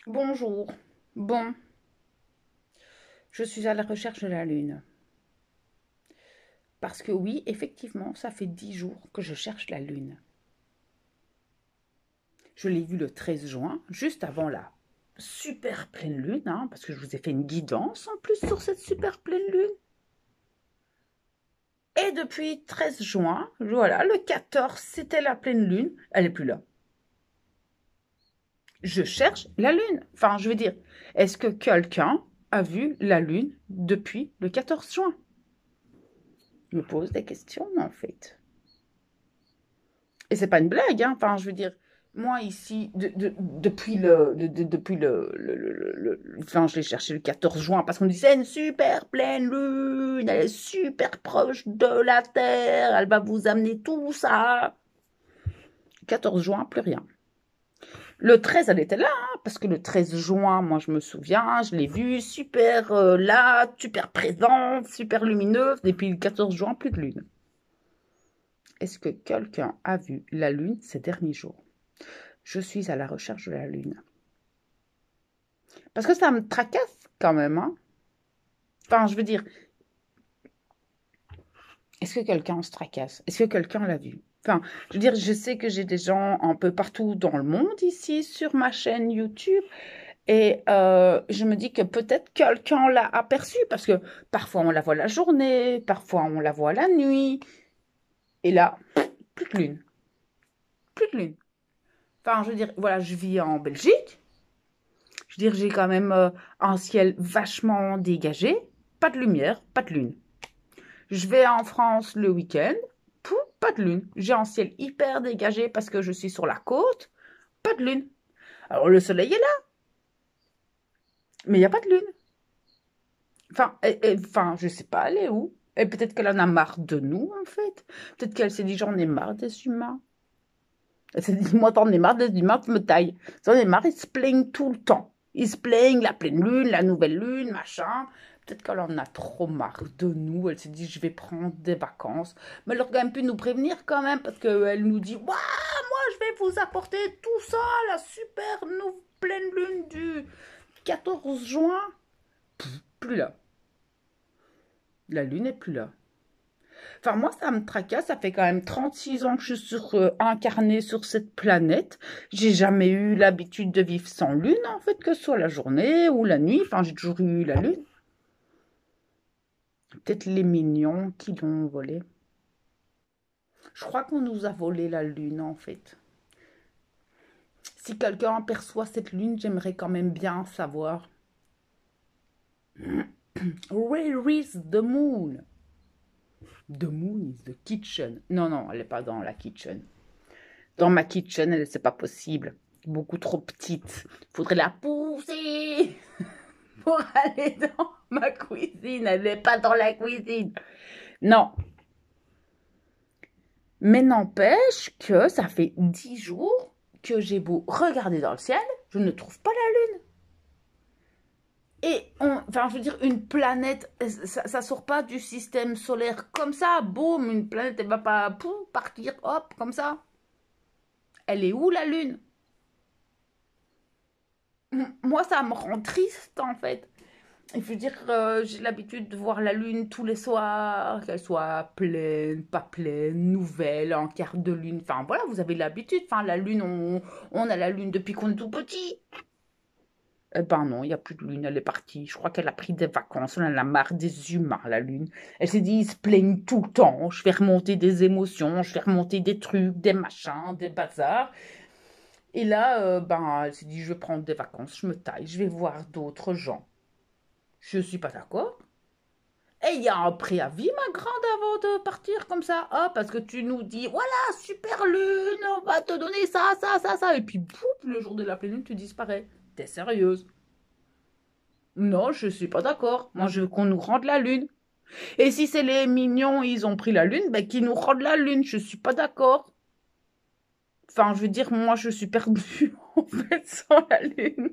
Bonjour. Bon, je suis à la recherche de la Lune. Parce que oui, effectivement, ça fait 10 jours que je cherche la Lune. Je l'ai vue le 13 juin, juste avant la super pleine Lune, hein, parce que je vous ai fait une guidance en plus sur cette super pleine Lune. Et depuis 13 juin, voilà, le 14, c'était la pleine Lune. Elle n'est plus là. Je cherche la Lune. Enfin, je veux dire, est-ce que quelqu'un a vu la Lune depuis le 14 juin? Je me pose des questions, en fait. Et c'est pas une blague, hein. Enfin, je veux dire, moi ici, depuis enfin, je l'ai cherché le 14 juin parce qu'on me dit c'est une super pleine lune, elle est super proche de la Terre, elle va vous amener tout ça. 14 juin, plus rien. Le 13, elle était là, hein, parce que le 13 juin, moi je me souviens, je l'ai vue super là, super présente, super lumineuse. Depuis le 14 juin, plus de lune. Est-ce que quelqu'un a vu la lune ces derniers jours? Je suis à la recherche de la lune. Parce que ça me tracasse quand même, hein. Enfin, je veux dire, est-ce que quelqu'un se tracasse? Est-ce que quelqu'un l'a vu? Enfin, je veux dire, je sais que j'ai des gens un peu partout dans le monde ici sur ma chaîne YouTube et je me dis que peut-être quelqu'un l'a aperçu parce que parfois on la voit la journée, parfois on la voit la nuit et là, plus de lune, plus de lune. Enfin, je veux dire, voilà, je vis en Belgique. Je veux dire, j'ai quand même un ciel vachement dégagé, pas de lumière, pas de lune. Je vais en France le week-end, pouf, pas de lune. J'ai un ciel hyper dégagé parce que je suis sur la côte, pas de lune. Alors le soleil est là, mais il n'y a pas de lune. Enfin, enfin, je sais pas, elle est où? Et peut-être qu'elle en a marre de nous, en fait. Peut-être qu'elle s'est dit, j'en ai marre des humains. Elle s'est dit, moi, t'en ai marre des humains, tu me tailles. J'en ai marre, ils se plaignent tout le temps. Ils se plaignent, la pleine lune, la nouvelle lune, machin. Peut-être qu'elle en a trop marre de nous. Elle s'est dit, je vais prendre des vacances. Mais elle aurait quand même pu nous prévenir quand même, parce qu'elle nous dit, waouh, moi, je vais vous apporter tout ça, la super pleine lune du 14 juin. Plus là. La lune n'est plus là. Enfin, moi, ça me tracasse. Ça fait quand même 36 ans que je suis incarnée sur cette planète. J'ai jamais eu l'habitude de vivre sans lune, en fait, que ce soit la journée ou la nuit. Enfin, j'ai toujours eu la lune. Peut-être les mignons qui l'ont volée. Je crois qu'on nous a volé la lune, en fait. Si quelqu'un aperçoit cette lune, j'aimerais quand même bien savoir. Where is the moon? The moon is the kitchen. Non, non, elle n'est pas dans la kitchen. Dans ma kitchen, c'est pas possible. Beaucoup trop petite. Faudrait la pousser pour aller dans ma cuisine. Elle n'est pas dans la cuisine. Non. Mais n'empêche que ça fait 10 jours que j'ai beau regarder dans le ciel, je ne trouve pas la lune. Et enfin, je veux dire, une planète, ça sort pas du système solaire comme ça. Boum, une planète, elle va pas partir, hop, comme ça. Elle est où la lune? Moi, ça me rend triste, en fait. Il faut dire, j'ai l'habitude de voir la lune tous les soirs, qu'elle soit pleine, pas pleine, nouvelle, en quart de lune. Enfin, voilà, vous avez l'habitude. Enfin, la lune, on a la lune depuis qu'on est tout petit. Eh ben non, il n'y a plus de lune, elle est partie. Je crois qu'elle a pris des vacances, elle en a marre des humains, la lune. Elle s'est dit, ils se plaignent tout le temps. Je fais remonter des émotions, je fais remonter des trucs, des machins, des bazars. Et là, ben, elle s'est dit, je vais prendre des vacances, je me taille, je vais voir d'autres gens. Je suis pas d'accord. Et il y a un préavis, ma grande, avant de partir comme ça. Ah, parce que tu nous dis, voilà, super lune, on va te donner ça, ça, ça, ça. Et puis, pouf, le jour de la pleine lune, tu disparais. T'es sérieuse? Non, je suis pas d'accord. Moi, je veux qu'on nous rende la lune. Et si c'est les mignons, ils ont pris la lune, ben qu'ils nous rendent la lune. Je suis pas d'accord. Enfin, je veux dire, moi, je suis perdue, en fait, sans la lune.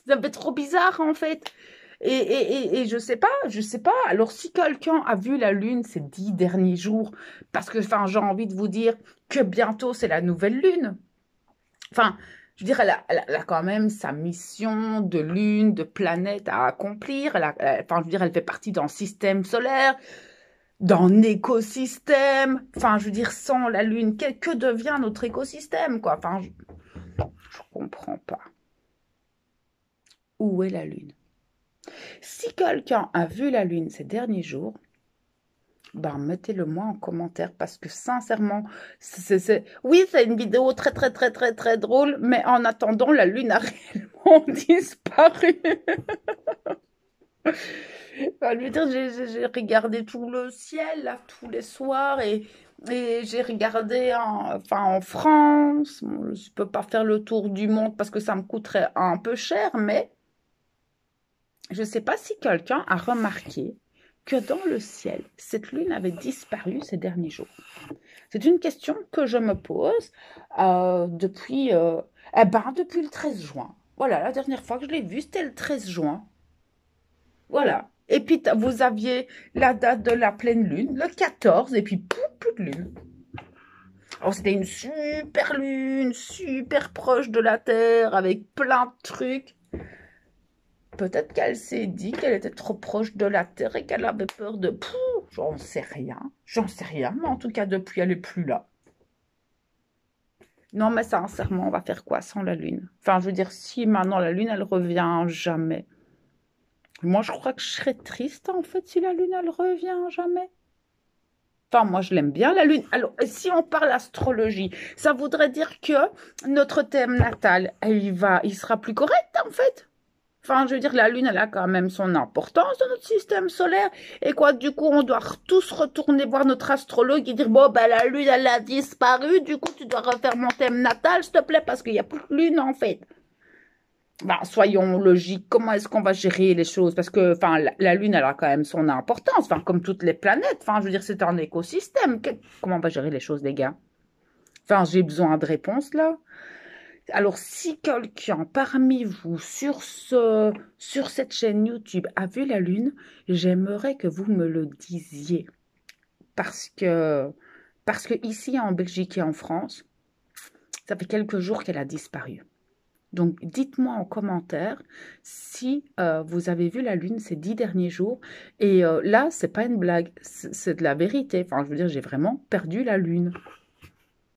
Ça me fait trop bizarre, en fait. Et je sais pas, je sais pas. Alors, si quelqu'un a vu la lune ces 10 derniers jours, parce que, enfin, j'ai envie de vous dire que bientôt, c'est la nouvelle lune. Enfin, Je veux dire, elle a quand même sa mission de lune, de planète à accomplir. Enfin, je veux dire, elle fait partie d'un système solaire, d'un écosystème. Enfin, je veux dire, sans la lune, que devient notre écosystème, quoi? Enfin, je comprends pas. Où est la lune? Si quelqu'un a vu la lune ces derniers jours, ben, mettez-le moi en commentaire parce que sincèrement, oui, c'est une vidéo très, très, très, très, très drôle, mais en attendant, la lune a réellement disparu. Enfin, je veux dire, j'ai regardé tout le ciel, là, tous les soirs, et j'ai regardé enfin, en France. Bon, je peux pas faire le tour du monde parce que ça me coûterait un peu cher, mais je ne sais pas si quelqu'un a remarqué que dans le ciel, cette lune avait disparu ces derniers jours. C'est une question que je me pose depuis le 13 juin. Voilà, la dernière fois que je l'ai vue, c'était le 13 juin. Voilà. Et puis, vous aviez la date de la pleine lune, le 14, et puis pouf, plus de lune. Alors, c'était une super lune, super proche de la Terre, avec plein de trucs. Peut-être qu'elle s'est dit qu'elle était trop proche de la Terre et qu'elle avait peur de... J'en sais rien. J'en sais rien, mais en tout cas, depuis, elle n'est plus là. Non, mais sincèrement, on va faire quoi sans la Lune? Enfin, je veux dire, si maintenant la Lune, elle revient jamais. Moi, je crois que je serais triste, en fait, si la Lune, elle revient jamais. Enfin, moi, je l'aime bien, la Lune. Alors, si on parle astrologie, ça voudrait dire que notre thème natal, il sera plus correct, en fait. Enfin, je veux dire, la Lune, elle a quand même son importance dans notre système solaire. Et quoi, du coup, on doit tous retourner voir notre astrologue et dire, bon, ben, la Lune, elle a disparu. Du coup, tu dois refaire mon thème natal, s'il te plaît, parce qu'il n'y a plus de Lune, en fait. Ben, soyons logiques. Comment est-ce qu'on va gérer les choses? Parce que, enfin, la Lune, elle a quand même son importance. Enfin, comme toutes les planètes. Enfin, je veux dire, c'est un écosystème. Comment on va gérer les choses, les gars? Enfin, j'ai besoin de réponses, là. Alors, si quelqu'un parmi vous sur cette chaîne YouTube a vu la Lune, j'aimerais que vous me le disiez. Parce que ici en Belgique et en France, ça fait quelques jours qu'elle a disparu. Donc, dites-moi en commentaire si vous avez vu la Lune ces 10 derniers jours. Et là, c'est pas une blague, c'est de la vérité. Enfin, je veux dire, j'ai vraiment perdu la Lune.